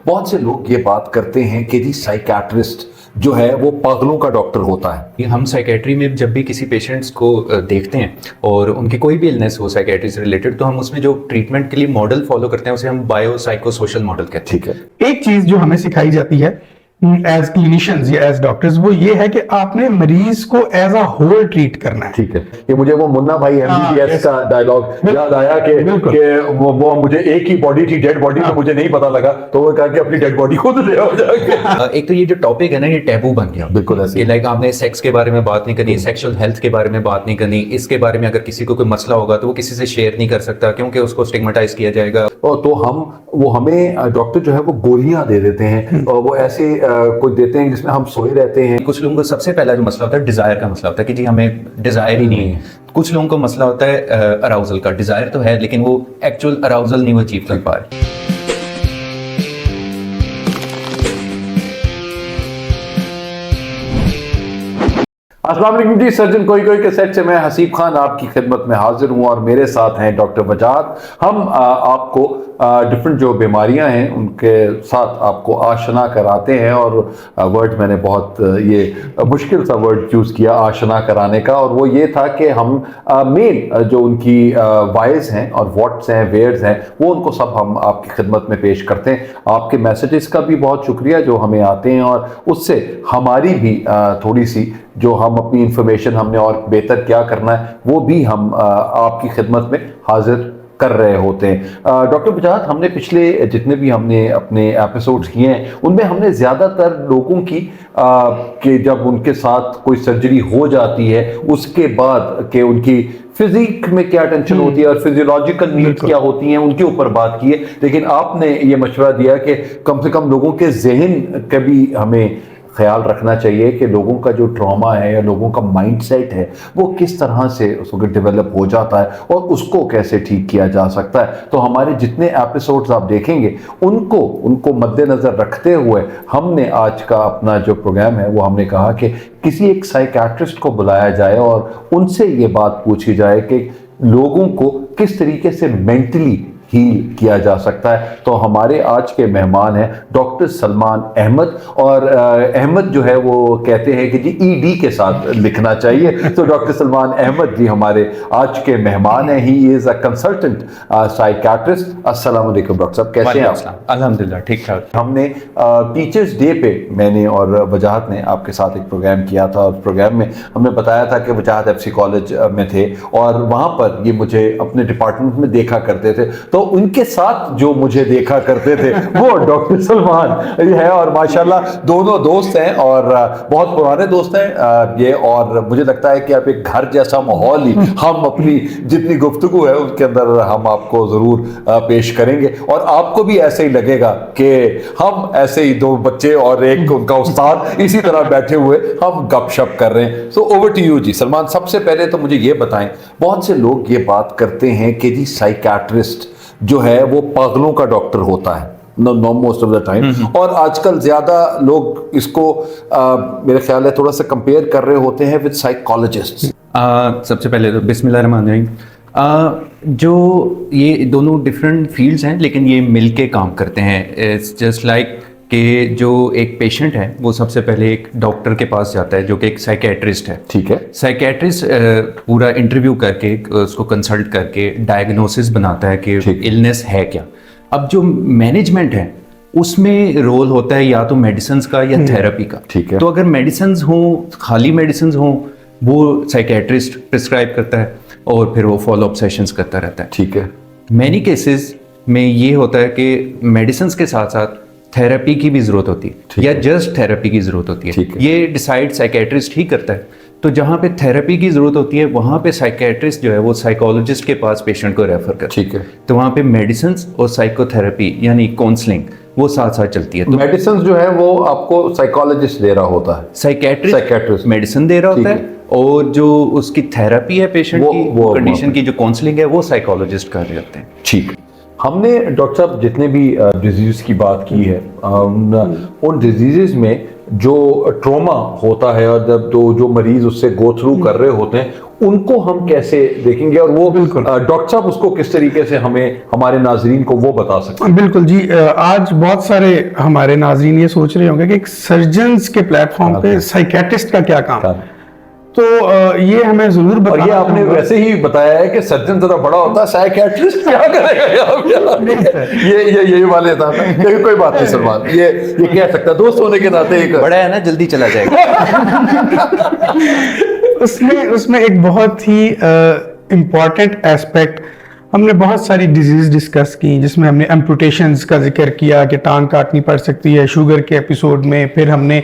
बहुत से लोग ये बात करते हैं कि जी साइकियाट्रिस्ट जो है वो पागलों का डॉक्टर होता है। हम साइकेट्री में जब भी किसी पेशेंट्स को देखते हैं और उनकी कोई भी इलनेस हो साइकेट्री से रिलेटेड, तो हम उसमें जो ट्रीटमेंट के लिए मॉडल फॉलो करते हैं उसे हम बायो साइको सोशल मॉडल कहते हैं। ठीक है। एक चीज जो हमें सिखाई जाती है एज क्लिनिशियंस या एज डॉक्टर्स, वो ये है कि आपने मरीज को एज अ होल ट्रीट करना है। ठीक है। ये मुझे वो मुन्ना भाई एमबीबीएस का डायलॉग याद आया कि वो मुझे एक ही बॉडी थी, डेड बॉडी में मुझे नहीं पता लगा, तो वो कहा कि अपनी डेड बॉडी खुद ले आओ जाके। एक तो ये जो टॉपिक है ना, ये टैबू बन गया। बिल्कुल ऐसे। लाइक आपने सेक्स के बारे में बात नहीं करनी, सेक्सुअल हेल्थ के बारे में बात नहीं करनी, इसके बारे में अगर किसी को कोई मसला होगा तो वो किसी से शेयर नहीं कर सकता क्योंकि उसको स्टिग्मेटाइज किया जाएगा। और तो हमें डॉक्टर जो है वो गोलियां दे देते हैं और वो ऐसे कुछ देते हैं जिसमें हम सोए रहते हैं। कुछ लोगों को सबसे पहला जो मसला होता है डिजायर का मसला होता है कि जी हमें डिजायर ही नहीं है। कुछ लोगों को मसला होता है अराउजल का, डिजायर तो है लेकिन वो एक्चुअल अराउजल नहीं वो अचीव कर पा रहे। अस्सलाम वालेकुम जी, सर्जन कोई कोई के सेट से मैं हसीब खान आपकी खिदमत में हाजिर हूँ और मेरे साथ हैं डॉक्टर वजाहत। हम आपको डिफरेंट जो बीमारियां हैं उनके साथ आपको आशना कराते हैं। और वर्ड मैंने बहुत ये मुश्किल सा वर्ड चूज़ किया आशना कराने का, और वो ये था कि हम मेन जो उनकी वाइज हैं और व्हाट्स हैं वेयर्स हैं वो उनको सब हम आपकी खिदमत में पेश करते हैं। आपके मैसेजेस का भी बहुत शुक्रिया जो हमें आते हैं और उससे हमारी भी थोड़ी सी जो हम अपनी इंफॉर्मेशन हमने और बेहतर क्या करना है वो भी हम आपकी खिदमत में हाजिर कर रहे होते हैं। डॉक्टर वजाहत, हमने पिछले जितने भी हमने अपने एपिसोड्स किए हैं उनमें हमने ज़्यादातर लोगों की कि जब उनके साथ कोई सर्जरी हो जाती है उसके बाद कि उनकी फिजिक में क्या टेंशन होती है और फिजियोलॉजिकल नीड्स क्या होती हैं उनके ऊपर बात की है। लेकिन आपने ये मशवरा दिया कि कम से कम लोगों के जहन का भी हमें ख्याल रखना चाहिए कि लोगों का जो ट्रॉमा है या लोगों का माइंडसेट है वो किस तरह से उसको डेवलप हो जाता है और उसको कैसे ठीक किया जा सकता है। तो हमारे जितने एपिसोड्स आप देखेंगे उनको मद्देनज़र रखते हुए हमने आज का अपना जो प्रोग्राम है वो हमने कहा कि किसी एक साइकियाट्रिस्ट को बुलाया जाए और उनसे ये बात पूछी जाए कि लोगों को किस तरीके से मेंटली हील किया जा सकता है। तो हमारे आज के मेहमान हैं डॉक्टर सलमान अहमद, और अहमद जो है वो कहते हैं कि जी ईडी के साथ लिखना चाहिए। तो डॉक्टर सलमान अहमद जी हमारे आज के मेहमान हैं। He is a consultant psychiatrist. अस्सलाम वालेकुम डॉक्टर साहब, कैसे हैं आप? अल्हम्दुलिल्लाह ठीक ठाक। हमने टीचर्स डे पे मैंने और वजाहत ने आपके साथ एक प्रोग्राम किया था और प्रोग्राम में हमने बताया था कि वजाहत एफसी कॉलेज में थे और वहाँ पर ये मुझे अपने डिपार्टमेंट में देखा करते थे, तो उनके साथ जो मुझे देखा करते थे वो डॉक्टर सलमान है। और माशाल्लाह दोनों दोस्त हैं और बहुत पुराने दोस्त हैं ये, और मुझे लगता है कि आप एक घर जैसा माहौल ही हम अपनी जितनी गुफ्तगू है उसके अंदर हम आपको ज़रूर पेश करेंगे और आपको भी ऐसे ही लगेगा कि हम ऐसे ही दो बच्चे और एक उनका उस्ताद इसी तरह बैठे हुए हम गपशप कर रहे हैं। सो ओवर टू यू जी सलमान। सबसे पहले तो मुझे ये बताएं, बहुत से लोग ये बात करते हैं कि जी साइकियाट्रिस्ट जो है वो पागलों का डॉक्टर होता है know most of the time, और आजकल ज्यादा लोग इसको मेरे ख्याल है थोड़ा सा कंपेयर कर रहे होते हैं विद साइकोलॉजिस्ट्स। सबसे पहले तो बिस्मिल्लाहिर्रहमानिर्रहीम। जो ये दोनों डिफरेंट फील्ड्स हैं लेकिन ये मिलके काम करते हैं। इट्स जस्ट लाइक कि जो एक पेशेंट है वो सबसे पहले एक डॉक्टर के पास जाता है जो कि एक साइकियाट्रिस्ट है। ठीक है। साइकियाट्रिस्ट पूरा इंटरव्यू करके उसको कंसल्ट करके डायग्नोसिस बनाता है कि इलनेस है क्या। अब जो मैनेजमेंट है उसमें रोल होता है या तो मेडिसिन का या थेरेपी का। ठीक है। तो अगर मेडिसिन हो, खाली मेडिसिन हो, वो साइकियाट्रिस्ट प्रिस्क्राइब करता है और फिर वो फॉलो अप सेशंस करता रहता है। ठीक है। मैनी केसेस में ये होता है कि मेडिसिन के साथ साथ थेरेपी की भी जरूरत होती है या जस्ट थेरेपी की जरूरत होती है। ये डिसाइड साइकियाट्रिस्ट ही करता है। तो जहाँ पे थेरेपी की जरूरत होती है वहाँ पे साइकियाट्रिस्ट जो है वो साइकोलॉजिस्ट के पास पेशेंट को रेफर करता है। ठीक है। तो वहाँ पे मेडिसिन और साइकोथेरेपी यानी काउंसलिंग वो साथ साथ चलती है। तो मेडिसिन जो है वो आपको साइकोलॉजिस्ट दे रहा होता है, साइकियाट्रिस्ट मेडिसिन दे रहा होता है, और जो उसकी थेरेपी है पेशेंट की वो कंडीशन की जो काउंसलिंग है वो साइकोलॉजिस्ट कर रहे होते हैं। ठीक। हमने डॉक्टर साहब जितने भी डिजीज़ की बात की है उन डिजीज़ में जो ट्रॉमा होता है और जब तो जो मरीज उससे गो थ्रू कर रहे होते हैं उनको हम कैसे देखेंगे और वो डॉक्टर साहब उसको किस तरीके से हमें हमारे नाजरीन को वो बता सकते हैं? बिल्कुल जी, आज बहुत सारे हमारे नाजरीन ये सोच रहे होंगे कि एक सर्जन्स के प्लेटफॉर्म पे साइकियाट्रिस्ट का क्या काम, तो ये हमें जरूर बताना। और ये आपने वैसे ही बताया है कि सर्जन जरा बड़ा होता है, साइकियाट्रिस्ट क्या करेगा ये वाले था। कोई बात नहीं सलमान, ये कह सकता है दोस्त होने के नाते, एक बड़ा है ना, जल्दी चला जाएगा। उसमें एक बहुत ही इम्पॉर्टेंट एस्पेक्ट, हमने बहुत सारी डिजीज डिस्कस की जिसमें हमने एम्पुटेशंस का जिक्र किया कि टांग काटनी पड़ सकती है शुगर के एपिसोड में, फिर हमने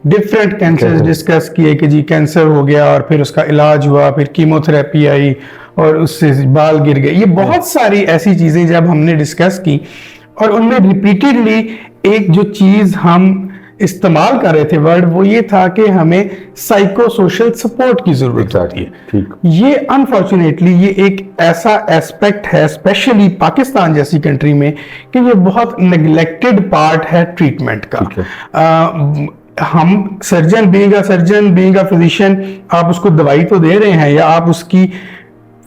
डिफरेंट कैंसर डिस्कस किए कि जी कैंसर हो गया और फिर उसका इलाज हुआ, फिर कीमोथेरेपी आई और उससे बाल गिर गए। ये बहुत सारी ऐसी चीज़ें जब हमने डिस्कस की और उनमें रिपीटेडली एक जो चीज़ हम इस्तेमाल कर रहे थे वर्ड, वो ये था कि हमें साइको सोशल सपोर्ट की जरूरत होती है। ठीक। ये अनफॉर्चुनेटली ये एक ऐसा एस्पेक्ट है स्पेशली पाकिस्तान जैसी कंट्री में कि ये बहुत नेग्लेक्टेड पार्ट है ट्रीटमेंट का। हम सर्जन बीइंग अ फिजिशियन, आप उसको दवाई तो दे रहे हैं या आप उसकी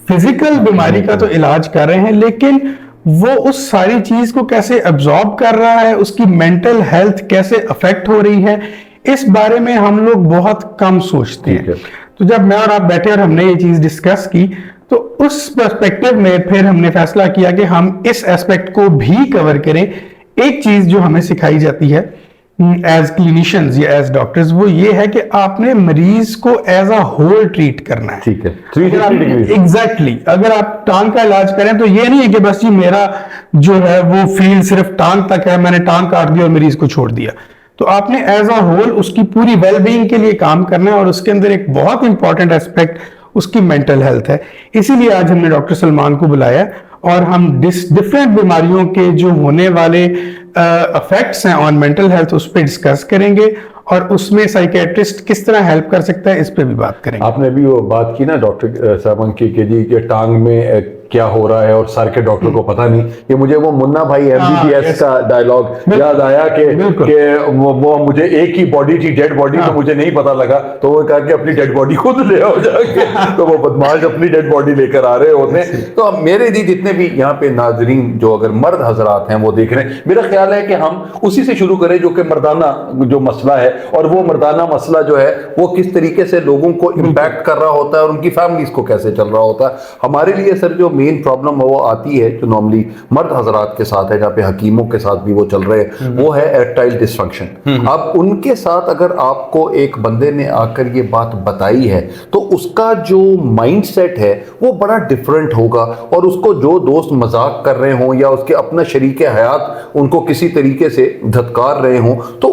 फिजिकल बीमारी का तो इलाज कर रहे हैं, लेकिन वो उस सारी चीज को कैसे अब्सॉर्ब कर रहा है, उसकी मेंटल हेल्थ कैसे अफेक्ट हो रही है, इस बारे में हम लोग बहुत कम सोचते हैं। तो जब मैं और आप बैठे और हमने ये चीज डिस्कस की, तो उस पर्सपेक्टिव में फिर हमने फैसला किया कि हम इस एस्पेक्ट को भी कवर करें। एक चीज जो हमें सिखाई जाती है एज क्लिनिशियंस या एज डॉक्टर्स, वो ये है कि आपने मरीज को एज अ होल ट्रीट करना है। ठीक है, एग्जैक्टली। अगर आप टांग का इलाज करें तो ये नहीं है कि बस जी मेरा जो है वो फील्ड सिर्फ टांग तक है, मैंने टांग काट दी और मरीज को छोड़ दिया। तो आपने एज अ होल उसकी पूरी वेलबींग के लिए काम करना है और उसके अंदर एक बहुत इंपॉर्टेंट एस्पेक्ट उसकी मेंटल हेल्थ है। इसीलिए आज हमने डॉक्टर सलमान को बुलाया और हम डिफरेंट बीमारियों के जो होने वाले इफेक्ट्स हैं ऑन मेंटल हेल्थ उस पर डिस्कस करेंगे और उसमें साइकियाट्रिस्ट किस तरह हेल्प कर सकता है इस पे भी बात करेंगे। आपने अभी वो बात की ना डॉक्टर साहब की कि जी के टांग में क्या हो रहा है और सर के डॉक्टर को पता नहीं, ये मुझे वो मुन्ना भाई MBBS का डायलॉग याद आया कि वो मुझे एक ही बॉडी थी, डेड बॉडी, तो मुझे नहीं पता लगा, तो वो कहा कि अपनी डेड बॉडी खुद ले आओ जाके। तो वो बदमाश अपनी डेड बॉडी लेकर आ रहे होते हैं। तो मेरे दी जितने भी यहाँ पे नाजरीन जो अगर मर्द हजरात हैं वो देख रहे हैं, मेरा ख्याल है कि हम उसी से शुरू करें जो कि मर्दाना जो मसला है, और वो मर्दाना मसला जो है वो किस तरीके से लोगों को इम्पैक्ट कर रहा होता है और उनकी फैमिलीज को कैसे चल रहा होता है। हमारे लिए सर जो मेन प्रॉब्लम वो आती है जो नॉर्मली मर्द हजरात के साथ है, जहाँ पे हकीमों के साथ भी वो चल रहे हैं, वो है इरेक्टाइल डिसफंक्शन। अब उनके साथ अगर आपको एक बंदे ने आकर ये बात बताई है तो उसका जो माइंडसेट है वो बड़ा डिफरेंट होगा, और उसको जो दोस्त मजाक कर रहे हों या उसके अपना शरीक हयात उनको किसी तरीके से धत्कार रहे हों, तो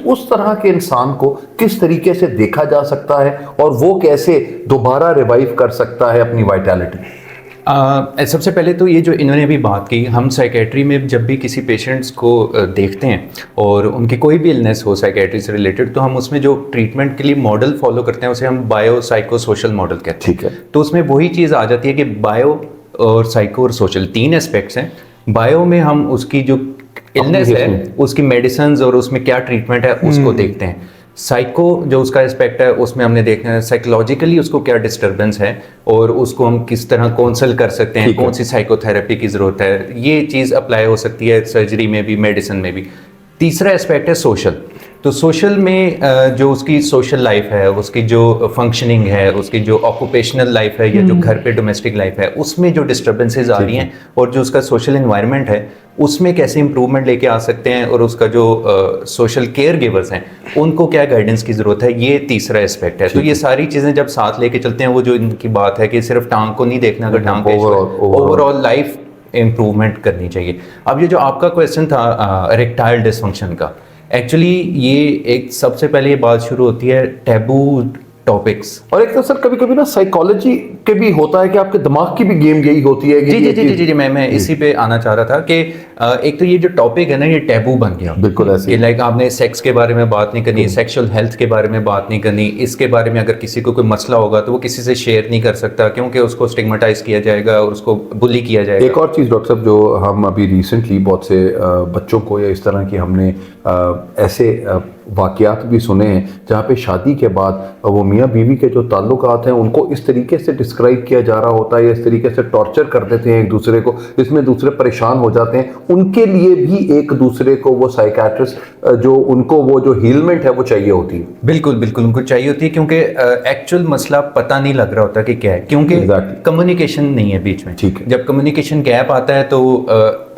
उस तरह के इंसान को किस तरीके से देखा जा सकता है और वो कैसे दोबारा रिवाइव कर सकता है अपनी वाइटैलिटी। सबसे पहले तो ये जो इन्होंने अभी बात की, हम साइकेट्री में जब भी किसी पेशेंट्स को देखते हैं और उनकी कोई भी इलनेस हो साइकेट्री से रिलेटेड, तो हम उसमें जो ट्रीटमेंट के लिए मॉडल फॉलो करते हैं उसे हम बायो साइको सोशल मॉडल कहते हैं। ठीक है। तो उसमें वही चीज़ आ जाती है कि बायो और साइको और सोशल तीन एस्पेक्ट्स हैं। बायो में हम उसकी जो इलनेस है उसकी मेडिसिन और उसमें क्या ट्रीटमेंट है उसको देखते हैं। साइको जो उसका एस्पेक्ट है उसमें हमने देखना है साइकोलॉजिकली उसको क्या डिस्टर्बेंस है और उसको हम किस तरह काउंसल कर सकते हैं, कौन सी साइकोथेरेपी की ज़रूरत है। ये चीज़ अप्लाई हो सकती है सर्जरी में भी, मेडिसिन में भी। तीसरा एस्पेक्ट है सोशल। तो सोशल में जो उसकी सोशल लाइफ है, उसकी जो फंक्शनिंग है, उसकी जो ऑक्यूपेशनल लाइफ है या जो घर पे डोमेस्टिक लाइफ है, उसमें जो डिस्टर्बेंसेस आ रही हैं और जो उसका सोशल एनवायरनमेंट है उसमें कैसे इंप्रूवमेंट लेके आ सकते हैं, और उसका जो सोशल केयर गिवर्स हैं उनको क्या गाइडेंस की ज़रूरत है, ये तीसरा एस्पेक्ट है। तो ये सारी चीज़ें जब साथ लेके चलते हैं, वो जो इनकी बात है कि सिर्फ टांग को नहीं देखना, अगर टांग ओवरऑल लाइफ इम्प्रूवमेंट करनी चाहिए। अब ये जो आपका क्वेश्चन था इरेक्टाइल डिसफंक्शन का, एक्चुअली ये एक सबसे पहले ये बात शुरू होती है टैबू टॉपिक्स, और एक तो सर कभी कभी ना साइकोलॉजी के भी होता है कि आपके दिमाग की भी गेम यही होती है कि जी जी जी जी जी मैं इसी पे आना चाह रहा था कि एक तो ये जो टॉपिक है ना ये टैबू बन गया। बिल्कुल ऐसे कि लाइक आपने सेक्स के बारे में बात नहीं करनी, सेक्सुअल हेल्थ के बारे में बात नहीं करनी, इसके बारे में अगर किसी को कोई मसला होगा तो वो किसी से शेयर नहीं कर सकता क्योंकि उसको स्टिग्मेटाइज किया जाएगा और उसको बुली किया जाएगा। एक और चीज़ डॉक्टर साहब जो हम अभी रिसेंटली बहुत से बच्चों को या इस तरह की हमने ऐसे वाक़यात भी सुने हैं जहाँ पे शादी के बाद वो मियाँ बीवी के जो ताल्लुकात हैं उनको इस तरीके से डिस्क्राइब किया जा रहा होता है या इस तरीके से टॉर्चर कर देते हैं एक दूसरे को, इसमें दूसरे परेशान हो जाते हैं। उनके लिए भी एक दूसरे को वो साइकियाट्रिस्ट जो उनको वो जो हीलमेंट है वो चाहिए होती है। बिल्कुल बिल्कुल उनको चाहिए होती है, क्योंकि एक्चुअल मसला पता नहीं लग रहा होता कि क्या है, क्योंकि कम्युनिकेशन नहीं है बीच में। ठीक है। जब कम्युनिकेशन गैप आता है तो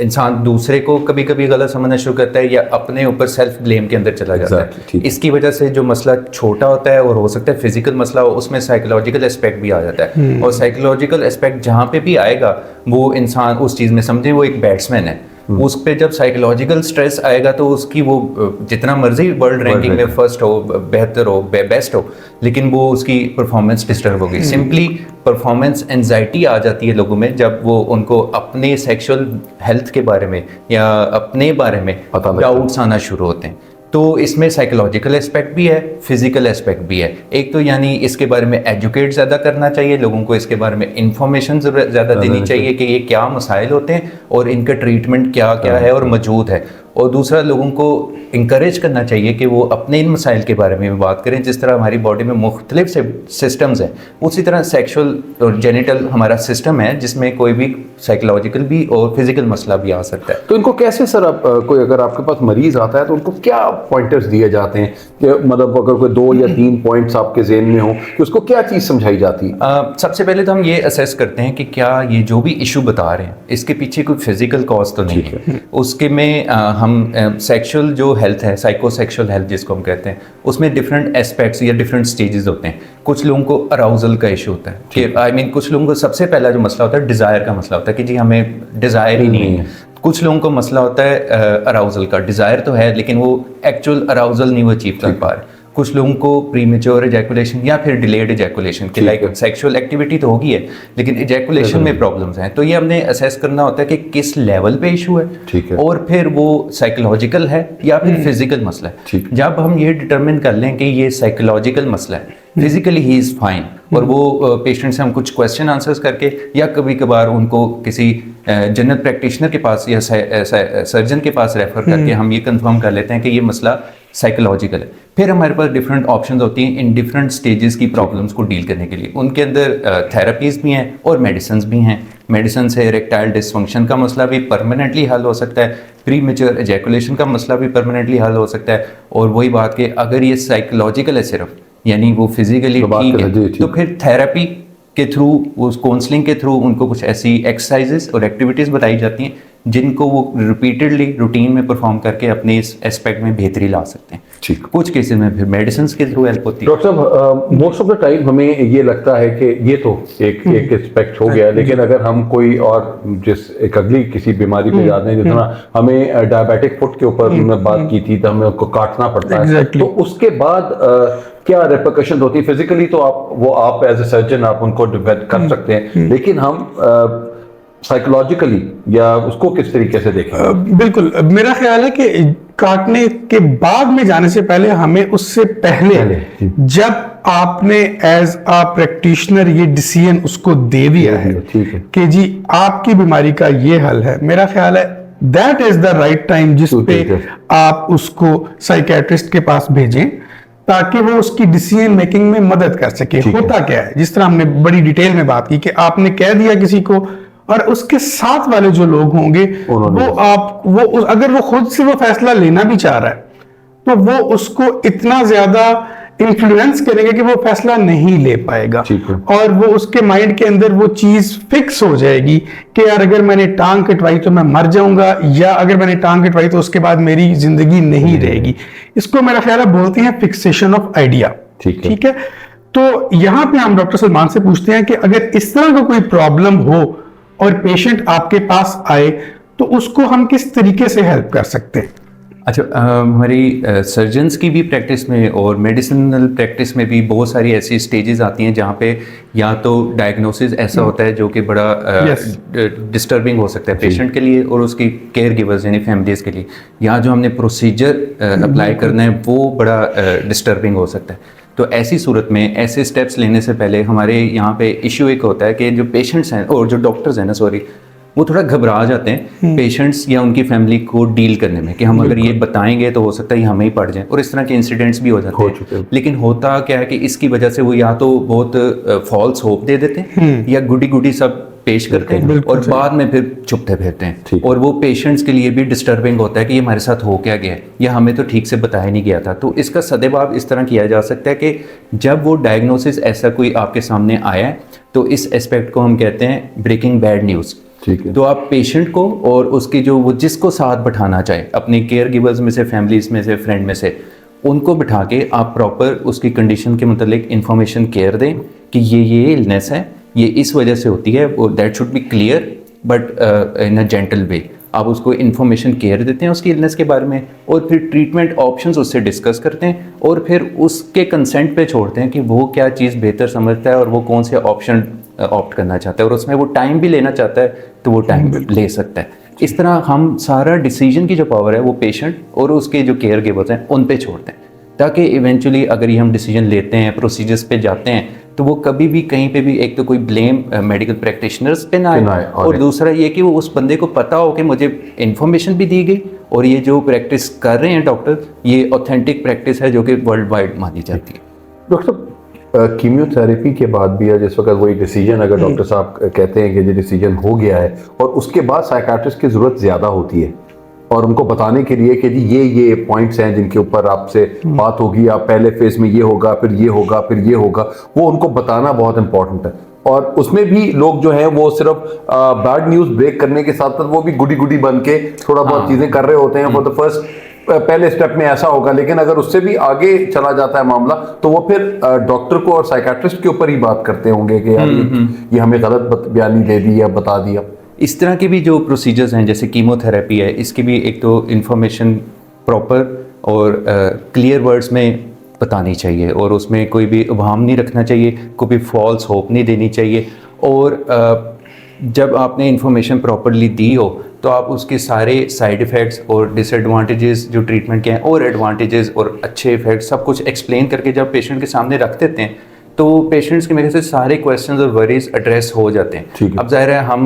इंसान दूसरे को कभी कभी गलत समझना शुरू करता है या अपने ऊपर सेल्फ ब्लेम के अंदर चला जाता है। इसकी वजह से जो मसला छोटा होता है और हो सकता है फिजिकल मसला हो, उसमें साइकोलॉजिकल एस्पेक्ट भी आ जाता है। और साइकोलॉजिकल एस्पेक्ट जहाँ पे भी आएगा वो इंसान उस चीज़ में, समझे वो एक बैट्समैन है, उस पे जब साइकोलॉजिकल स्ट्रेस आएगा तो उसकी वो जितना मर्जी वर्ल्ड रैंकिंग में फर्स्ट हो, बेहतर हो, बेस्ट हो, लेकिन वो उसकी परफॉर्मेंस डिस्टर्ब होगी। सिंपली परफॉर्मेंस एंजाइटी आ जाती है लोगों में जब वो उनको अपने सेक्सुअल हेल्थ के बारे में या अपने बारे में डाउट्स आना शुरू होते हैं। तो इसमें साइकोलॉजिकल एस्पेक्ट भी है, फिजिकल एस्पेक्ट भी है। एक तो यानी इसके बारे में एजुकेट ज़्यादा करना चाहिए, लोगों को इसके बारे में इंफॉर्मेशन ज़्यादा देनी चाहिए कि ये क्या मसाइल होते हैं और इनका ट्रीटमेंट क्या क्या है और मौजूद है। और दूसरा, लोगों को इंकरेज करना चाहिए कि वो अपने इन मसाइल के बारे में भी बात करें। जिस तरह हमारी बॉडी में मुख्तलिफ सिस्टम्स हैं, उसी तरह सेक्सुअल और जेनिटल हमारा सिस्टम है जिसमें कोई भी साइकोलॉजिकल भी और फिजिकल मसला भी आ सकता है। तो इनको कैसे सर, आप कोई अगर आपके पास मरीज आता है तो उनको क्या पॉइंटर्स दिए जाते हैं कि मतलब अगर कोई 2 या 3 पॉइंट्स आपके ज़हन में हो कि उसको क्या चीज़ समझाई जाती है? सबसे पहले तो हम ये असेस करते हैं कि क्या ये जो भी इशू बता रहे हैं इसके पीछे कोई फिजिकल कॉज तो नहीं है। उसके में हम सेक्सुअल जो हेल्थ है, साइकोसेक्सुअल हेल्थ जिसको हम कहते हैं, उसमें डिफरेंट एस्पेक्ट्स या डिफरेंट स्टेजेस होते हैं। कुछ लोगों को अराउजल का इशू होता है कि कुछ लोगों को सबसे पहला जो मसला होता है डिज़ायर का मसला होता है कि जी हमें डिज़ायर ही नहीं है। कुछ लोगों को मसला होता है अराउजल का, डिज़ायर तो है लेकिन वो एक्चुअल अराउजल नहीं वो अचीव कर पा रहे। कुछ लोगों को प्रीमेच्योर एजैकुलेशन या फिर डिलेड एजैकुलेशन के लाइक सेक्सुअल एक्टिविटी तो होगी है लेकिन एजैकुलेशन में प्रॉब्लम्स हैं। तो ये हमने असेस करना होता है कि किस लेवल पे इशू है और फिर वो साइकोलॉजिकल है या फिर फिजिकल मसला है। जब हम ये डिटरमिन कर लें कि ये साइकोलॉजिकल मसला है, फिजिकली ही इज़ फाइन, और वो पेशेंट से हम कुछ क्वेश्चन आंसर्स करके या कभी कभार उनको किसी जनरल प्रैक्टिशनर के पास या सर्जन के पास रेफर करके हम ये कंफर्म कर लेते हैं कि ये मसला साइकोलॉजिकल है। फिर हमारे पास डिफरेंट ऑप्शंस होती हैं इन डिफरेंट स्टेजेस की प्रॉब्लम्स को डील करने के लिए। उनके अंदर थेरेपीज भी हैं और मेडिसिन भी हैं। मेडिसिन से इरेक्टाइल डिसफंक्शन का मसला भी परमानेंटली हल हो सकता है, प्रीमेच्योर एजैकुलेशन का मसला भी परमानेंटली हल हो सकता है। और वही बात कि अगर ये साइकोलॉजिकल है सिर्फ, यानी वो फिजिकली ठीक है, तो फिर थेरेपी के थ्रू, उस काउंसलिंग के थ्रू उनको कुछ ऐसी एक्सरसाइजेस और एक्टिविटीज़ बताई जाती हैं जिनको वो रिपीटेडली रूटीन में परफॉर्म करके अपने इस एस्पेक्ट में बेहतरी ला सकते हैं। ठीक। कुछ केसेस में फिर मेडिसिन के थ्रू हेल्प होती है। डॉक्टर साहब, मोस्ट ऑफ द टाइम हमें ये लगता है कि ये तो एक एस्पेक्ट हो गया, लेकिन अगर हम कोई और जिस एक अगली किसी बीमारी पे जाते हैं, जितना हमें डायबिटिक फुट के ऊपर बात की थी, तो हमें उसको काटना पड़ता है, तो उसके बाद क्या रिपरकशन होती है? फिजिकली तो आप एज ए सर्जन आप उनको डिवेट कर सकते हैं, लेकिन हम साइकोलॉजिकली या उसको किस तरीके से देखें? बिल्कुल, मेरा ख्याल है कि काटने के बाद में जाने से पहले हमें उससे पहले जब आपने एज आ प्रैक्टिशनर ये डिसीजन उसको दे दिया है कि जी आपकी बीमारी का ये हल है, मेरा ख्याल है that is the right time जिस पे आप उसको साइकियाट्रिस्ट के पास भेजें ताकि वो उसकी डिसीजन मेकिंग में मदद कर सके। होता क्या है, जिस तरह हमने बड़ी डिटेल में बात की कि आपने कह दिया किसी को, और उसके साथ वाले जो लोग होंगे वो अगर वो खुद से वो फैसला लेना भी चाह रहा है तो वो उसको इतना ज्यादा इन्फ्लुएंस करेंगे कि वो फैसला नहीं ले पाएगा, और वो उसके माइंड के अंदर वो चीज फिक्स हो जाएगी कि यार अगर मैंने टांग कटवाई तो मैं मर जाऊंगा, या अगर मैंने टांग कटवाई तो उसके बाद मेरी जिंदगी नहीं रहेगी। इसको मेरा ख्याल है बोलते हैं फिक्सेशन ऑफ आइडिया। ठीक है। तो यहाँ पे हम डॉक्टर सलमान से पूछते हैं कि अगर इस तरह का कोई प्रॉब्लम हो और पेशेंट आपके पास आए तो उसको हम किस तरीके से हेल्प कर सकते हैं? अच्छा, हमारी सर्जन्स की भी प्रैक्टिस में और मेडिसिनल प्रैक्टिस में भी बहुत सारी ऐसी स्टेजेस आती हैं जहाँ पे या तो डायग्नोसिस ऐसा होता है जो कि बड़ा डिस्टर्बिंग हो सकता है पेशेंट के लिए और उसकी केयर गिवर्स यानी फैमिलीज के लिए, या जो हमने प्रोसीजर अप्लाई करना है वो बड़ा डिस्टर्बिंग हो सकता है। तो ऐसी सूरत में ऐसे स्टेप्स लेने से पहले हमारे यहाँ पे इशू एक होता है कि जो पेशेंट्स हैं और जो डॉक्टर्स हैं ना, वो थोड़ा घबरा जाते हैं पेशेंट्स या उनकी फैमिली को डील करने में कि हम अगर ये बताएंगे तो हो सकता है हमें ही पड़ जाए, और इस तरह के इंसिडेंट्स भी हो जाते हैं। लेकिन होता क्या है कि इसकी वजह से वो या तो बहुत फॉल्स होप दे देते हैं या गुडी गुडी सब पेश करते हैं और बाद में फिर चुपते फिरते हैं, और वो पेशेंट्स के लिए भी डिस्टर्बिंग होता है कि ये हमारे साथ हो क्या गया है या हमें तो ठीक से बताया नहीं गया था। तो इसका सदेबाब इस तरह किया जा सकता है कि जब वो डायग्नोसिस ऐसा कोई आपके सामने आया है तो इस एस्पेक्ट को हम कहते हैं ब्रेकिंग बैड न्यूज़। ठीक है। तो आप पेशेंट को और उसकी जो वो जिसको साथ बैठाना चाहे अपने केयर गिवर्स में से, फैमिलीज में से, फ्रेंड में से, उनको बिठा के आप प्रॉपर उसकी कंडीशन के मतलब इन्फॉर्मेशन केयर दें कि ये इलनेस है, ये इस वजह से होती है, that should be clear but in a gentle वे। आप उसको इन्फॉर्मेशन केयर देते हैं उसकी इलनेस के बारे में, और फिर ट्रीटमेंट ऑप्शंस उससे डिस्कस करते हैं, और फिर उसके कंसेंट पे छोड़ते हैं कि वो क्या चीज़ बेहतर समझता है और वो कौन से ऑप्शन ऑप्ट करना चाहता है, और उसमें वो टाइम भी लेना चाहता है तो वो टाइम ले सकता है। इस तरह हम सारा डिसीजन की जो पावर है वो पेशेंट और उसके जो केयर गिवर्स हैं उन पे छोड़ते हैं, ताकि इवेंचुअली अगर ये हम डिसीजन लेते हैं, प्रोसीजर्स पे जाते हैं, तो वो कभी भी कहीं पे भी एक तो कोई ब्लेम मेडिकल प्रैक्टिशनर्स पे ना आए, और दूसरा ये कि वो उस बंदे को पता हो कि मुझे इन्फॉर्मेशन भी दी गई और ये जो प्रैक्टिस कर रहे हैं डॉक्टर, ये ऑथेंटिक प्रैक्टिस है जो कि वर्ल्ड वाइड मानी जाती है। डॉक्टर साहब, कीमियोथेरेपी के बाद भी, या जिस वक्त वही डिसीजन अगर डॉक्टर साहब कहते हैं कि ये डिसीजन हो गया है और उसके बाद साइकाट्रिस्ट की ज़रूरत ज़्यादा होती है और उनको बताने के लिए कि जी ये पॉइंट्स हैं जिनके ऊपर आपसे बात होगी, आप पहले फेज में ये होगा, फिर ये होगा, फिर ये होगा, वो उनको बताना बहुत इंपॉर्टेंट है। और उसमें भी लोग जो हैं वो सिर्फ बैड न्यूज़ ब्रेक करने के साथ साथ वो भी गुडी गुडी बन के थोड़ा बहुत चीज़ें कर रहे होते हैं। फॉर द फर्स्ट पहले स्टेप में ऐसा होगा, लेकिन अगर उससे भी आगे चला जाता है मामला तो वो फिर डॉक्टर को और साइकाट्रिस्ट के ऊपर ही बात करते होंगे कि यार ये हमें गलत बयानी दे दी या बता दिया। इस तरह के भी जो प्रोसीजर्स हैं जैसे कीमोथेरेपी है, इसकी भी एक तो इन्फॉर्मेशन प्रॉपर और क्लियर वर्ड्स में बतानी चाहिए, और उसमें कोई भी उबाम नहीं रखना चाहिए, कोई भी फॉल्स होप नहीं देनी चाहिए, और जब आपने इन्फॉर्मेशन प्रॉपरली दी हो तो आप उसके सारे साइड इफ़ेक्ट्स और डिसएडवांटेजेस जो ट्रीटमेंट के हैं और एडवांटेजेस और अच्छे इफेक्ट्स सब कुछ एक्सप्लेन करके जब पेशेंट के सामने रख देते हैं तो पेशेंट्स के मेरे से सारे क्वेश्चंस और वरीज एड्रेस हो जाते हैं। अब जाहिर है हम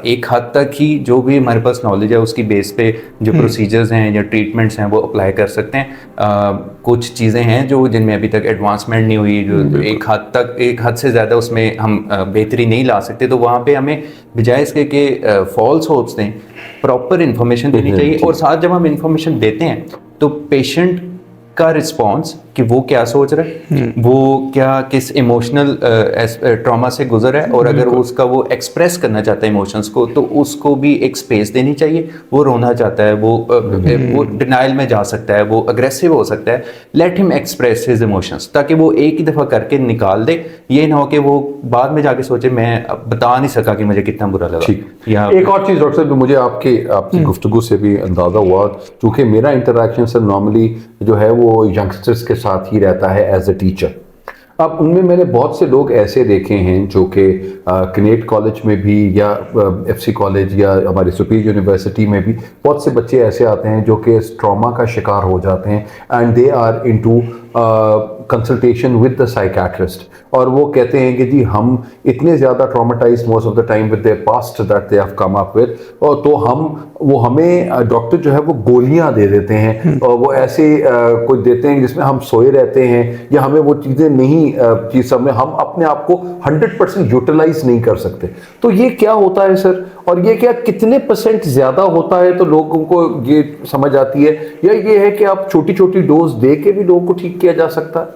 एक हद तक ही जो भी हमारे पास नॉलेज है उसकी बेस पे जो प्रोसीजर्स हैं या ट्रीटमेंट्स हैं वो अप्लाई कर सकते हैं। कुछ चीज़ें हैं जो जिनमें अभी तक एडवांसमेंट नहीं हुई, जो एक हद से ज़्यादा उसमें हम बेहतरी नहीं ला सकते, तो वहाँ पे हमें बजाय इसके कि फॉल्स होप्स दें, प्रॉपर इन्फॉर्मेशन देनी चाहिए। और साथ जब हम इन्फॉर्मेशन देते हैं तो पेशेंट का रिस्पॉन्स कि वो क्या सोच रहा है, वो क्या किस इमोशनल ट्रॉमा से गुजर है, और अगर उसका वो एक्सप्रेस करना चाहता है इमोशंस को तो उसको भी एक स्पेस देनी चाहिए। वो रोना चाहता है, वो डिनाइल में जा सकता है, वो अग्रेसिव हो सकता है, let him express his emotions, ताकि वो एक ही दफ़ा करके निकाल दे। ये ना हो कि वो बाद में जाके सोचे मैं बता नहीं सका कि मुझे कितना बुरा लगा। या एक और चीज़ डॉक्टर साहब मुझे आपकी गुफ्तगू से भी अंदाज़ा हुआ, चूँकि मेरा इंटरेक्शन सर नॉर्मली जो है वो यंगस्टर्स के साथ ही रहता है एज ए टीचर। अब उनमें मैंने बहुत से लोग ऐसे देखे हैं जो कि कनेट कॉलेज में भी या एफसी कॉलेज या हमारी सुपीरियर यूनिवर्सिटी में भी बहुत से बच्चे ऐसे आते हैं जो कि ट्रॉमा का शिकार हो जाते हैं and they are into consultation with the psychiatrist, और वो कहते हैं कि जी हम इतने ज़्यादा traumatised most of the time with their past that they have come up with, और तो हमें डॉक्टर जो है वो गोलियां दे देते हैं और वो ऐसे कुछ देते हैं जिसमें हम सोए रहते हैं या हमें वो चीज़ें नहीं चीज़ में हम अपने आप को 100% यूटिलाइज नहीं कर सकते। तो ये क्या होता है सर, और ये क्या कितने % ज़्यादा होता है तो लोगों को ये समझ आती है, या ये है कि आप छोटी छोटी डोज दे के भी लोगों को ठीक किया जा सकता है?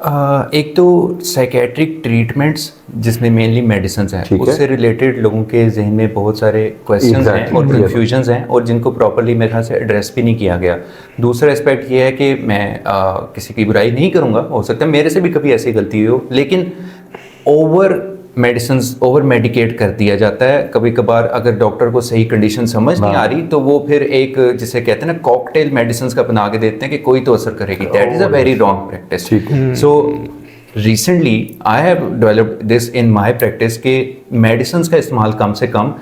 एक तो साइकेट्रिक ट्रीटमेंट्स जिसमें मेनली मेडिसिन हैं, उससे रिलेटेड लोगों के जहन में बहुत सारे क्वेश्चंस हैं और कंफ्यूजन्स हैं और जिनको प्रॉपर्ली मेरे ख्याल से एड्रेस भी नहीं किया गया। दूसरा एस्पेक्ट ये है कि मैं किसी की बुराई नहीं करूँगा, हो सकता है मेरे से भी कभी ऐसी गलती हो, लेकिन ओवर मेडिकेट कर दिया जाता है। कभी कभार अगर डॉक्टर को सही कंडीशन समझ नहीं आ रही तो वो फिर एक जिसे कहते हैं ना कॉकटेल मेडिसिन का बना के देते हैं कि कोई तो असर करेगी। That is a very wrong practice. So recently I have developed this in my practice के मेडिसिन का इस्तेमाल कम से कम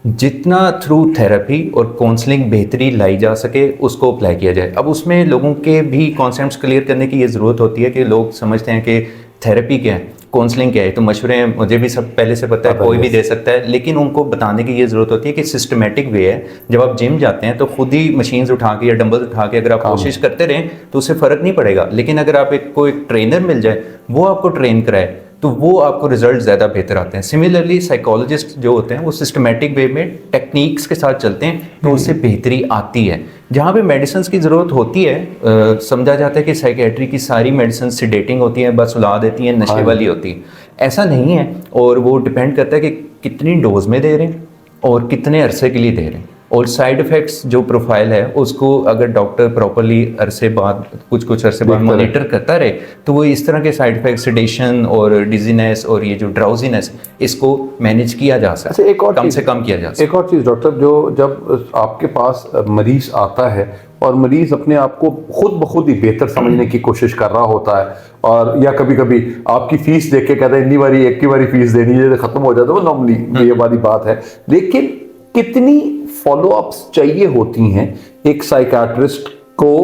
जितना थ्रू थेरेपी और काउंसलिंग बेहतरी लाई जा सके उसको अप्लाई किया जाए। अब उसमें लोगों के भी कॉन्सेप्ट्स क्लियर करने की ये ज़रूरत होती है कि लोग समझते हैं कि थेरेपी क्या है काउंसलिंग क्या है, तो मशवरे मुझे भी सब पहले से पता है, कोई भी दे सकता है, लेकिन उनको बताने की ये ज़रूरत होती है कि सिस्टमेटिक वे है। जब आप जिम जाते हैं तो खुद ही मशीन्स उठा के या डंबल्स उठा के अगर आप कोशिश करते रहें तो उससे फ़र्क नहीं पड़ेगा, लेकिन अगर आप एक ट्रेनर मिल जाए, वो आपको ट्रेन कराए, तो वो आपको रिजल्ट ज़्यादा बेहतर आते हैं। सिमिलरली साइकोलॉजिस्ट जो होते हैं वो सिस्टमेटिक वे में टेक्निक्स के साथ चलते हैं, तो उससे बेहतरी आती है। जहाँ पे मेडिसिन की ज़रूरत होती है, समझा जाता है कि साइकेट्री की सारी मेडिसिन सिडेटिंग होती हैं, बस सुला देती हैं, नशे वाली होती है। ऐसा नहीं है, और वो डिपेंड करता है कि कितनी डोज में दे रहे हैं और कितने अरसे के लिए दे रहे हैं, और साइड इफ़ेक्ट्स जो प्रोफाइल है उसको अगर डॉक्टर प्रॉपरली अरसे बाद कुछ अरसे बाद मॉनिटर करता रहे, तो वो इस तरह के साइड इफ़ेक्ट, सेडेशन और डिजीनेस और ये जो ड्राउजीनेस, इसको मैनेज किया जा सकता है, कम से कम किया जा सकता है। एक और चीज़ डॉक्टर, जब आपके पास मरीज आता है और मरीज अपने आप को खुद ब खुद ही बेहतर समझने की कोशिश कर रहा होता है, और या कभी कभी आपकी फीस देख के कहता है एक ही बारी फीस देनी है, खत्म हो जाता है, वो नॉर्मली ये वाली बात है। लेकिन कितनी फॉलो अप्स चाहिए होती हैं एक साइकियाट्रिस्ट को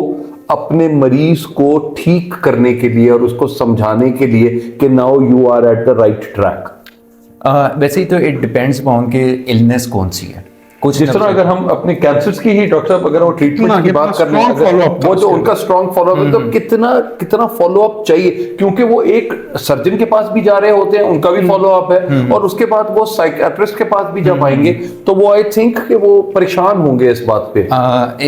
अपने मरीज को ठीक करने के लिए और उसको समझाने के लिए कि now you are at the right track? वैसे ही तो इट डिपेंड्स अपॉन कि इलनेस कौन सी है। कुछ जिस तरह अगर हम अपने कैंसर्स की ही डॉक्टर साहब अगर वो ट्रीटमेंट की बात कर रहे हैं, वो जो उनका स्ट्रॉन्ग फॉलोअप, तो कितना फॉलोअप चाहिए, क्योंकि वो एक सर्जन के पास भी जा रहे होते हैं, उनका भी फॉलोअप है, और उसके बाद वो साइकियाट्रिस्ट के पास भी जब आएंगे तो वो आई थिंक कि वो परेशान होंगे इस बात पे।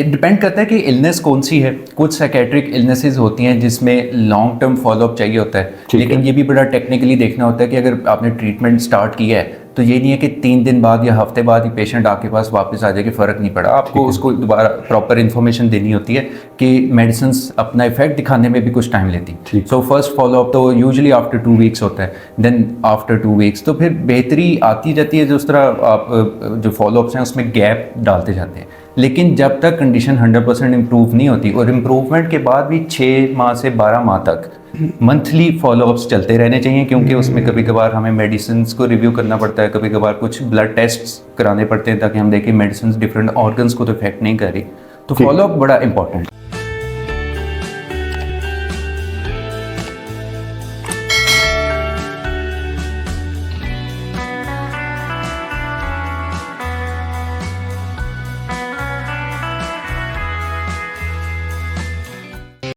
डिपेंड करता है कि इलनेस कौन सी है। कुछ साइकेट्रिक इलनेसेस होती हैं जिसमें लॉन्ग टर्म फॉलोअप चाहिए होता है, लेकिन ये भी बड़ा टेक्निकली देखना होता है कि अगर आपने ट्रीटमेंट स्टार्ट किया है तो ये नहीं है कि 3 दिन बाद या हफ्ते बाद ही पेशेंट आपके पास वापस आ जाए कि फ़र्क नहीं पड़ा। आपको उसको दोबारा प्रॉपर इन्फॉर्मेशन देनी होती है कि मेडिसिन अपना इफेक्ट दिखाने में भी कुछ टाइम लेती है। सो फर्स्ट फॉलोअप तो यूजुअली आफ्टर 2 वीक्स होता है, देन आफ्टर 2 वीक्स तो फिर बेहतरी आती जाती है। जिस तरह आप जो फॉलोअप्स हैं उसमें गैप डालते जाते हैं, लेकिन जब तक कंडीशन 100% इम्प्रूव नहीं होती, और इम्प्रूवमेंट के बाद भी 6 माह से 12 माह तक मंथली फॉलोअप्स चलते रहने चाहिए, क्योंकि उसमें कभी कभार हमें मेडिसिन को रिव्यू करना पड़ता है, कभी कभार कुछ ब्लड टेस्ट्स कराने पड़ते हैं ताकि हम देखें मेडिसिन डिफरेंट ऑर्गन्स को तो इफेक्ट नहीं कर रही। तो फॉलोअप बड़ा इंपॉर्टेंट है।